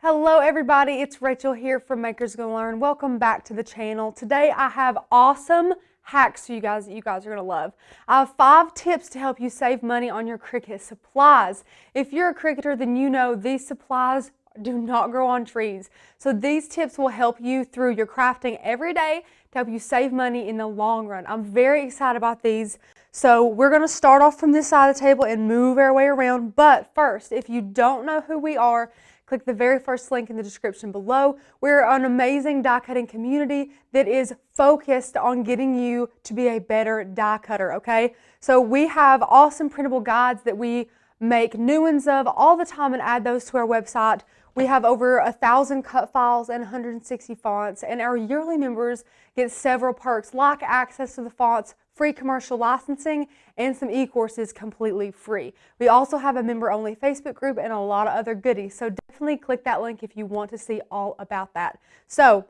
Hello everybody, it's Rachel here from Makers Gonna Learn. Welcome back to the channel. Today I have awesome hacks for you guys that you guys are gonna love. I have 5 tips to help you save money on your Cricut supplies. If you're a Cricketer, then you know these supplies do not grow on trees. So these tips will help you through your crafting every day to help you save money in the long run. I'm very excited about these. So we're gonna start off from this side of the table and move our way around. But first, if you don't know who we are, click the very first link in the description below. We're an amazing die cutting community that is focused on getting you to be a better die cutter, okay? So we have awesome printable guides that we make new ones of all the time and add those to our website. We have over 1,000 cut files and 160 fonts, and our yearly members get several perks like access to the fonts, free commercial licensing, and some e-courses completely free. We also have a member-only Facebook group and a lot of other goodies, so definitely click that link if you want to see all about that. So,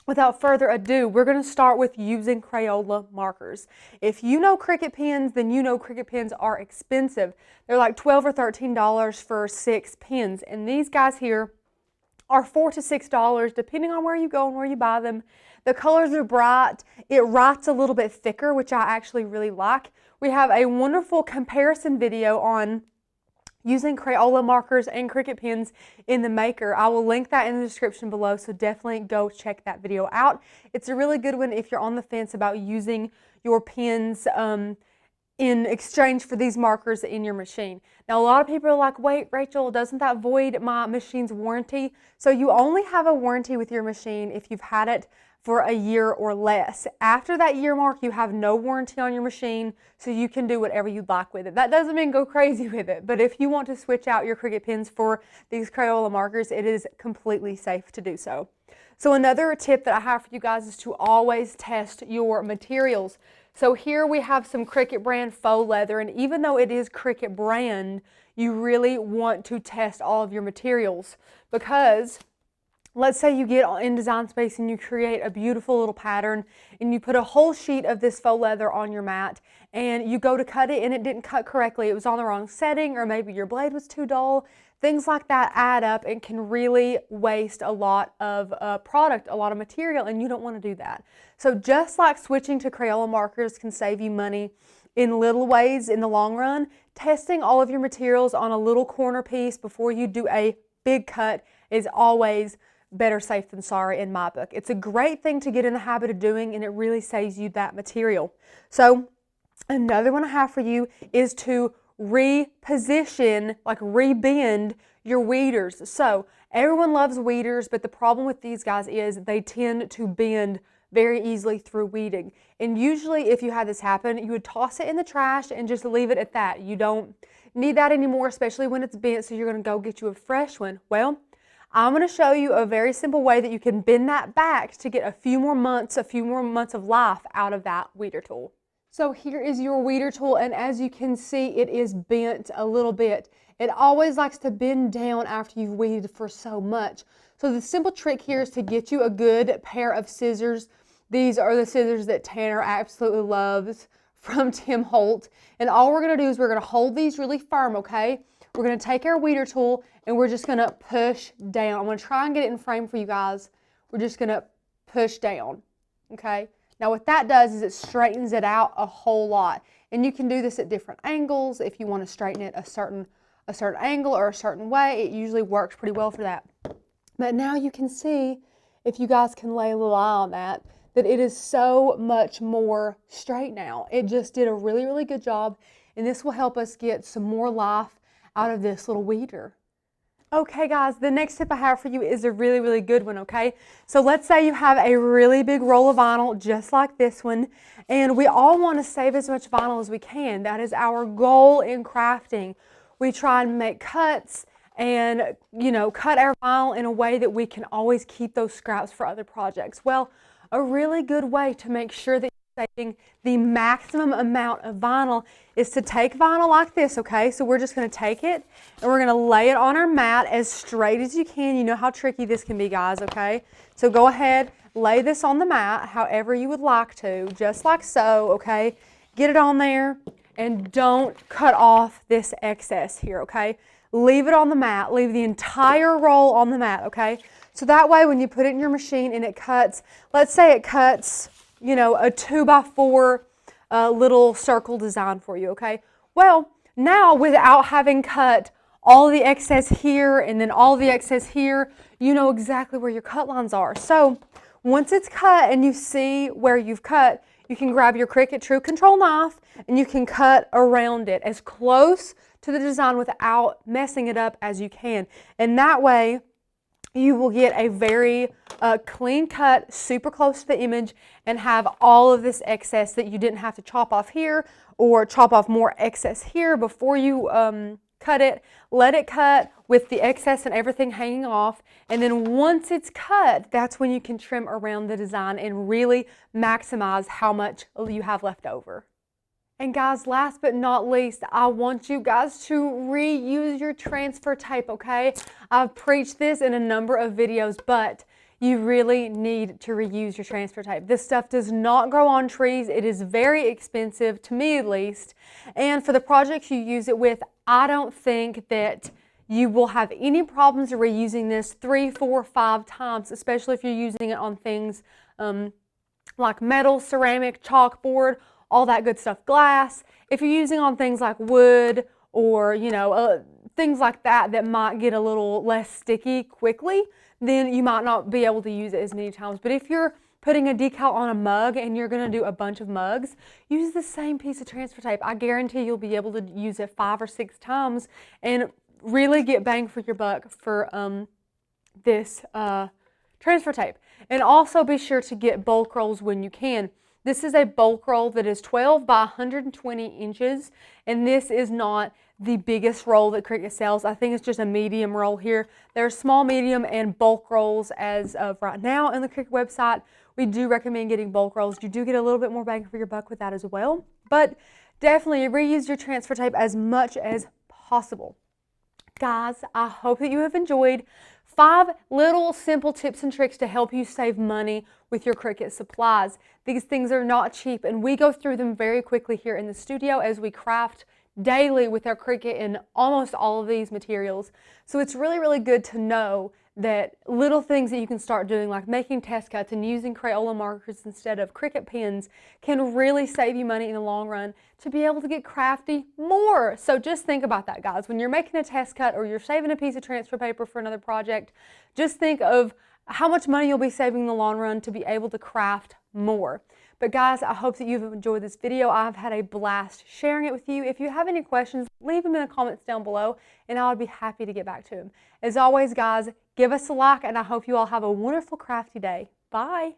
without further ado, we're going to start with using Crayola markers. If you know Cricut pens, then you know Cricut pens are expensive. They're like $12 or $13 for 6 pens, and these guys here are $4 to $6 depending on where you go and where you buy them. The colors are bright. It writes a little bit thicker, which I actually really like. We have a wonderful comparison video on using Crayola markers and Cricut pens in the maker. I will link that in the description below, so definitely go check that video out. It's a really good one if you're on the fence about using your pens in exchange for these markers in your machine. Now, a lot of people are like, wait, Rachel, doesn't that void my machine's warranty? So you only have a warranty with your machine if you've had it for a year or less. After that year mark, you have no warranty on your machine, so you can do whatever you'd like with it. That doesn't mean go crazy with it, but if you want to switch out your Cricut pens for these Crayola markers, it is completely safe to do so. So another tip that I have for you guys is to always test your materials. So here we have some Cricut brand faux leather, and even though it is Cricut brand, you really want to test all of your materials, because let's say you get in Design Space and you create a beautiful little pattern and you put a whole sheet of this faux leather on your mat and you go to cut it and it didn't cut correctly. It was on the wrong setting, or maybe your blade was too dull. Things like that add up and can really waste a lot of product, a lot of material, and you don't want to do that. So just like switching to Crayola markers can save you money in little ways in the long run, testing all of your materials on a little corner piece before you do a big cut is always better safe than sorry in my book. It's a great thing to get in the habit of doing, and it really saves you that material. So another one I have for you is to reposition, like rebend your weeders. So everyone loves weeders, but the problem with these guys is they tend to bend very easily through weeding. And usually if you had this happen, you would toss it in the trash and just leave it at that. You don't need that anymore, especially when it's bent, so you're going to go get you a fresh one. Well, I'm going to show you a very simple way that you can bend that back to get a few more months of life out of that weeder tool. So here is your weeder tool, and as you can see, it is bent a little bit. It always likes to bend down after you've weeded for so much. So the simple trick here is to get you a good pair of scissors. These are the scissors that Tanner absolutely loves from Tim Holt. And all we're going to do is we're going to hold these really firm, okay? We're going to take our weeder tool and we're just going to push down. I'm going to try and get it in frame for you guys. We're just going to push down, okay? Now what that does is it straightens it out a whole lot. And you can do this at different angles. If you want to straighten it a certain angle or a certain way, it usually works pretty well for that. But now you can see, if you guys can lay a little eye on that, that it is so much more straight now. It just did a really, really good job, and this will help us get some more life out of this little weeder. Okay guys, the next tip I have for you is a really, really good one, okay? So let's say you have a really big roll of vinyl just like this one, and we all want to save as much vinyl as we can. That is our goal in crafting. We try and make cuts and, you know, cut our vinyl in a way that we can always keep those scraps for other projects. Well, a really good way to make sure that saving the maximum amount of vinyl is to take vinyl like this, okay? So we're just going to take it and we're going to lay it on our mat as straight as you can. You know how tricky this can be, guys, okay? So go ahead, lay this on the mat however you would like to, just like so, okay? Get it on there and don't cut off this excess here, okay? leave it on the mat, leave the entire roll on the mat, okay? So that way when you put it in your machine and it cuts, let's say it cuts, you know, a 2x4 little circle design for you, okay? Well, now without having cut all the excess here and then all the excess here, you know exactly where your cut lines are. So once it's cut and you see where you've cut, you can grab your Cricut True Control knife and you can cut around it as close to the design without messing it up as you can. And that way, you will get a very clean cut, super close to the image, and have all of this excess that you didn't have to chop off here or chop off more excess here before you cut it. Let it cut with the excess and everything hanging off, and then once it's cut, that's when you can trim around the design and really maximize how much you have left over. And guys, last but not least, I want you guys to reuse your transfer tape, okay? I've preached this in a number of videos, but you really need to reuse your transfer tape. This stuff does not grow on trees. It is very expensive, to me at least. And for the projects you use it with, I don't think that you will have any problems reusing this 3, 4, 5 times, especially if you're using it on things like metal, ceramic, chalkboard, all that good stuff, glass. If you're using on things like wood or, you know, things like that that might get a little less sticky quickly, then you might not be able to use it as many times. But if you're putting a decal on a mug and you're going to do a bunch of mugs, use the same piece of transfer tape. I guarantee you'll be able to use it 5 or 6 times and really get bang for your buck for this transfer tape. And also be sure to get bulk rolls when you can. This is a bulk roll that is 12 by 120 inches, and this is not the biggest roll that Cricut sells. I think it's just a medium roll here. There's small, medium, and bulk rolls as of right now on the Cricut website. We do recommend getting bulk rolls. You do get a little bit more bang for your buck with that as well, but definitely reuse your transfer tape as much as possible. Guys, I hope that you have enjoyed 5 little simple tips and tricks to help you save money with your Cricut supplies. These things are not cheap, and we go through them very quickly here in the studio as we craft daily with our Cricut in almost all of these materials. So it's really, really good to know that little things that you can start doing, like making test cuts and using Crayola markers instead of Cricut pens, can really save you money in the long run to be able to get crafty more. So just think about that, guys. When you're making a test cut or you're saving a piece of transfer paper for another project, just think of how much money you'll be saving in the long run to be able to craft more. But guys, I hope that you've enjoyed this video. I've had a blast sharing it with you. If you have any questions, leave them in the comments down below and I'll be happy to get back to them. As always, guys, give us a like, and I hope you all have a wonderful crafty day. Bye.